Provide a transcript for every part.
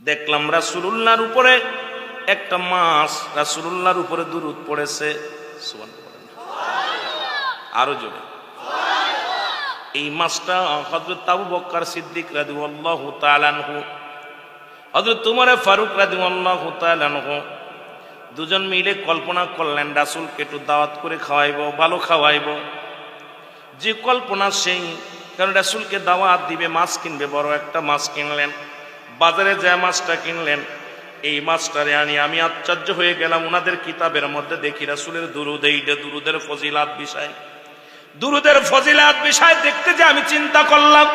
দেখলাম রাসূলুল্লাহর উপরে একটা মাছ রাসূলুল্লাহর উপরে দুরূদ পড়েছে। সুবহানাল্লাহ, আরো জোরে। এই মাছটা হযরত আবু বকর সিদ্দিক রাদিয়াল্লাহু তাআলা আনহু, হযরত উমর ফারুক রাদিয়াল্লাহু তাআলা আনহু দুজন মিলে কল্পনা করলেন রাসূলকে একটু দাওয়াত করে খাওয়াইবো, ভালো খাওয়াইবো। যে কল্পনা সেই, কারণ রাসূলকে দাওয়াত দিবে, মাছ কিনবে, বড় একটা মাছ কিনলেন। বাজারে যে মাছটা কিনলেন, এই মাছটারে আমি আশ্চর্য হয়ে গেলাম। ওনাদের কিতাবের মধ্যে দেখি রাসূলের দুরূদ, এইটা দুরূদের ফজিলাত বিষয়, দুরূদের ফজিলাত বিষয় দেখতে যে আমি চিন্তা করলাম,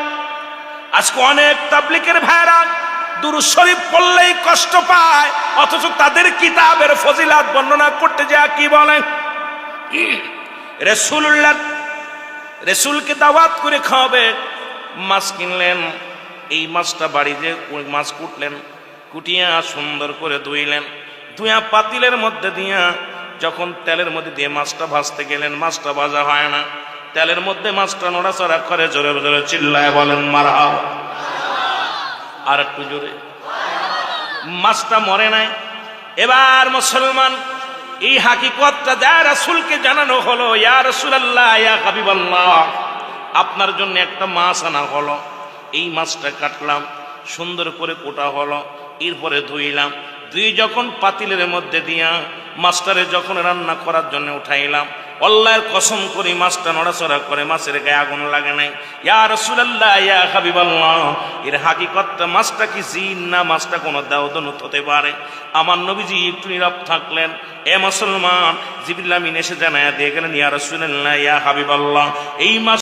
আজকে অনেক তাবলীগের ভাইরা দুরূদ শরীফ পড়লেই কষ্ট পায়, অথচ তাদের কিতাবের ফজিলাত বর্ণনা করতে যায় কি বলেন, রাসূলকে দাওয়াত করে খাওয়াবে। মাছ কিনলেন, এই মাছটা বাড়িতে মাছ কুটলেন, কুটিয়া সুন্দর করে ধুইলেন, ধুইয়া পাতিলের মধ্যে দিয়া যখন তেলের মধ্যে দিয়ে মাছটা ভাজতে গেলেন, মাছটা ভাজা হয় না। তেলের মধ্যে মাছটা নড়াচড়া করে, জোরে জোরে চিল্লায় বলেন মারহাবা। আর একটু জোরে। মাছটা মরে নাই। এবার মুসলমান এই হাকিকতটা যা রাসূলকে জানানো হলো, ইয়া রাসূলুল্লাহ, ইয়া হাবিবাল্লাহ, আপনার জন্য একটা মাছ আনা হলো। এই মাছটা কাটলাম, সুন্দর করে কোটা হলো, এরপরে ধুইলাম, ধুই যখন পাতিলের মধ্যে দিয়া মাছটারে যখন রান্না করার জন্য উঠাইলাম, আল্লাহর কসম করি মাছটা নড়াচড়া করে, মাছের গায়ে আগুন লাগে নাই। ইয়া রাসূলুল্লাহ, ইয়া হাবিবাল্লাহ, এর হাকিকতটা মাছটা কি জিন না মাছটা কোনো দাউদনত হতে পারে? আমার নবীজি একটু নীরব থাকলেন। এ মুসলমান, জিবরিল আমিন এসে জানায়া দিয়ে গেলেন, ইয়া রাসূলুল্লাহ, ইয়া হাবিবাল্লাহ, এই মাছ